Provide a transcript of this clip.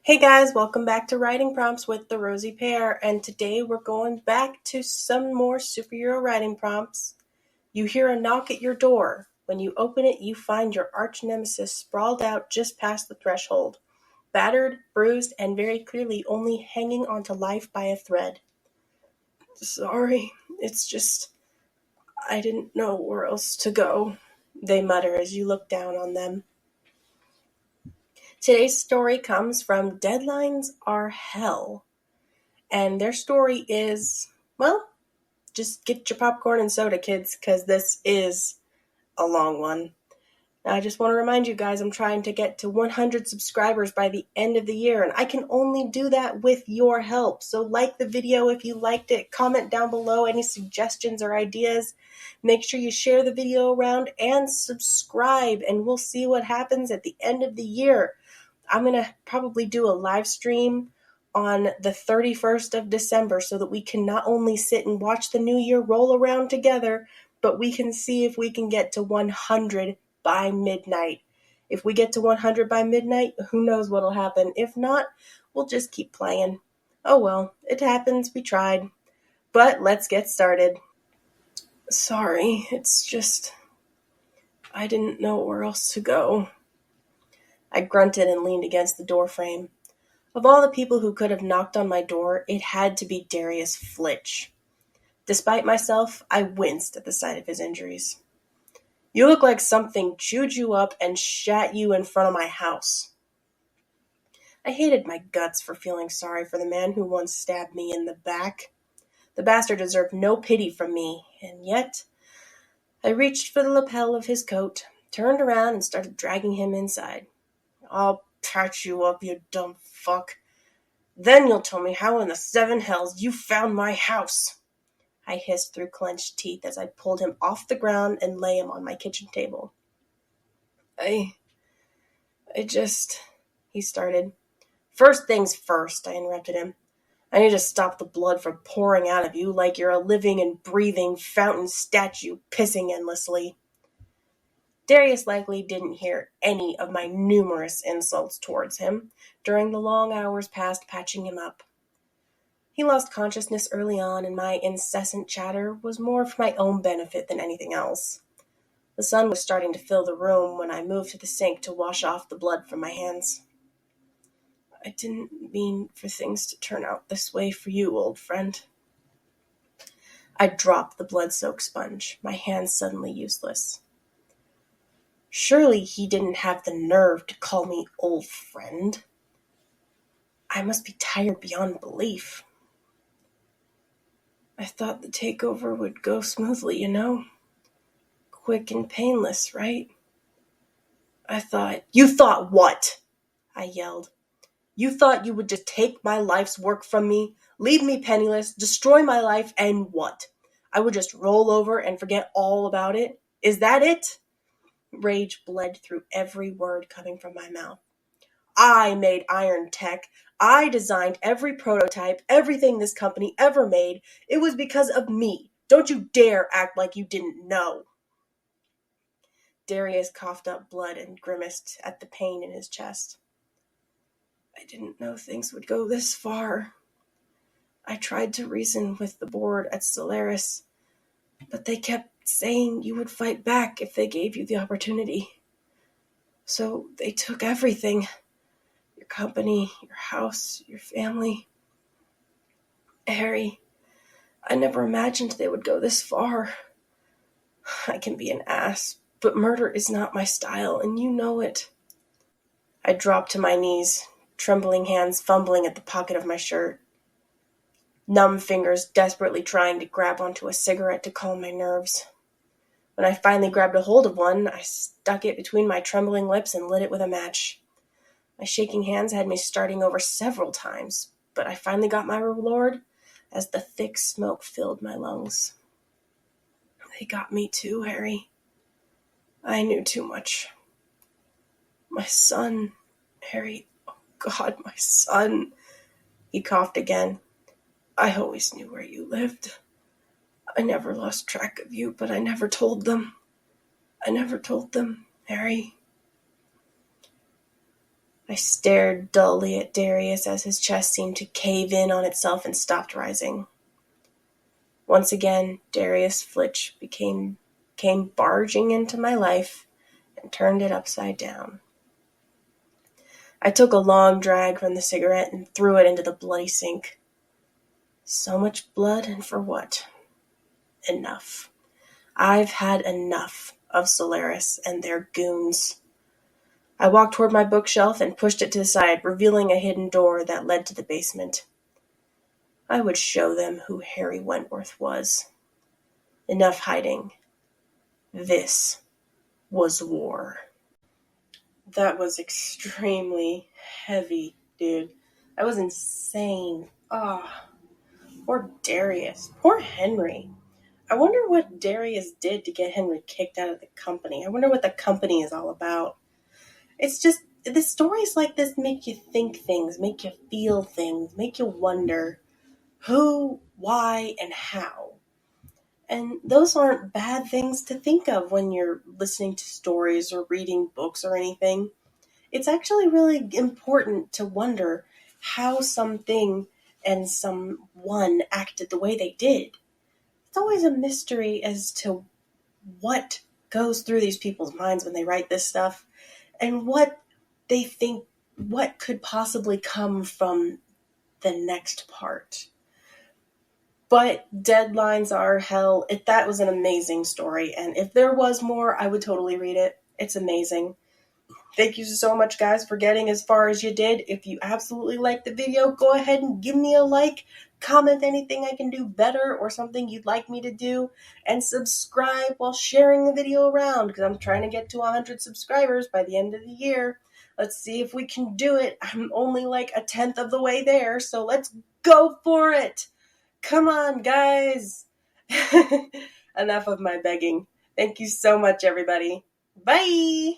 Hey guys, welcome back to Writing Prompts with the Rosy Pear, and today we're going back to some more superhero writing prompts. You hear a knock at your door. When you open it, you find your arch nemesis sprawled out just past the threshold, battered, bruised, and very clearly only hanging onto life by a thread. Sorry, it's just, I didn't know where else to go, they mutter as you look down on them. Today's story comes from Deadlines Are Hell. And their story is, well, just get your popcorn and soda, kids, because this is a long one. Now, I just want to remind you guys, I'm trying to get to 100 subscribers by the end of the year, and I can only do that with your help. So like the video if you liked it, comment down below any suggestions or ideas. Make sure you share the video around and subscribe, and we'll see what happens at the end of the year. I'm going to probably do a live stream on the 31st of December so that we can not only sit and watch the new year roll around together, but we can see if we can get to 100 by midnight. If we get to 100 by midnight, who knows what'll happen. If not, we'll just keep playing. Oh well, it happens, we tried. But let's get started. Sorry, it's just, I didn't know where else to go. I grunted and leaned against the doorframe. Of all the people who could have knocked on my door, it had to be Darius Flitch. Despite myself, I winced at the sight of his injuries. You look like something chewed you up and shat you in front of my house. I hated my guts for feeling sorry for the man who once stabbed me in the back. The bastard deserved no pity from me, and yet I reached for the lapel of his coat, turned around, and started dragging him inside. I'll patch you up, you dumb fuck. Then you'll tell me how in the seven hells you found my house. I hissed through clenched teeth as I pulled him off the ground and lay him on my kitchen table. I just, he started. First things first, I interrupted him. I need to stop the blood from pouring out of you like you're a living and breathing fountain statue pissing endlessly. Darius likely didn't hear any of my numerous insults towards him during the long hours past patching him up. He lost consciousness early on, and my incessant chatter was more for my own benefit than anything else. The sun was starting to fill the room when I moved to the sink to wash off the blood from my hands. I didn't mean for things to turn out this way for you, old friend. I dropped the blood-soaked sponge, my hands suddenly useless. Surely he didn't have the nerve to call me old friend. I must be tired beyond belief. I thought the takeover would go smoothly, you know? Quick and painless, right? I thought... You thought what? I yelled. You thought you would just take my life's work from me, leave me penniless, destroy my life, and what? I would just roll over and forget all about it? Is that it? Rage bled through every word coming from my mouth. I made Iron Tech. I designed every prototype, everything this company ever made. It was because of me. Don't you dare act like you didn't know. Darius coughed up blood and grimaced at the pain in his chest. I didn't know things would go this far. I tried to reason with the board at Solaris, but they kept saying you would fight back if they gave you the opportunity. So they took everything. Your company, your house, your family. Harry, I never imagined they would go this far. I can be an ass, but murder is not my style, and you know it. I dropped to my knees, trembling hands fumbling at the pocket of my shirt. Numb fingers desperately trying to grab onto a cigarette to calm my nerves. When I finally grabbed a hold of one, I stuck it between my trembling lips and lit it with a match. My shaking hands had me starting over several times, but I finally got my reward as the thick smoke filled my lungs. They got me too, Harry. I knew too much. My son, Harry, oh God, my son. He coughed again. I always knew where you lived. I never lost track of you, but I never told them. I never told them, Harry. I stared dully at Darius as his chest seemed to cave in on itself and stopped rising. Once again, Darius Flitch came barging into my life and turned it upside down. I took a long drag from the cigarette and threw it into the bloody sink. So much blood, and for what? Enough. I've had enough of Solaris and their goons. I walked toward my bookshelf and pushed it to the side, revealing a hidden door that led to the basement. I would show them who Harry Wentworth was. Enough hiding. This was war. That was extremely heavy, dude. That was insane. Poor Darius. Poor Henry. I wonder what Darius did to get Henry kicked out of the company. I wonder what the company is all about. It's just, the stories like this make you think things, make you feel things, make you wonder who, why, and how. And those aren't bad things to think of when you're listening to stories or reading books or anything. It's actually really important to wonder how something and someone acted the way they did. It's always a mystery as to what goes through these people's minds when they write this stuff and what they think, what could possibly come from the next part. But deadlines are hell. That was an amazing story, and if there was more, I would totally read it. It's amazing. Thank you so much, guys, for getting as far as you did. If you absolutely liked the video, go ahead and give me a like, comment anything I can do better or something you'd like me to do, and subscribe while sharing the video around, because I'm trying to get to 100 subscribers by the end of the year. Let's see if we can do it. I'm only like a 10th of the way there, so let's go for it. Come on, guys. Enough of my begging. Thank you so much, everybody. Bye.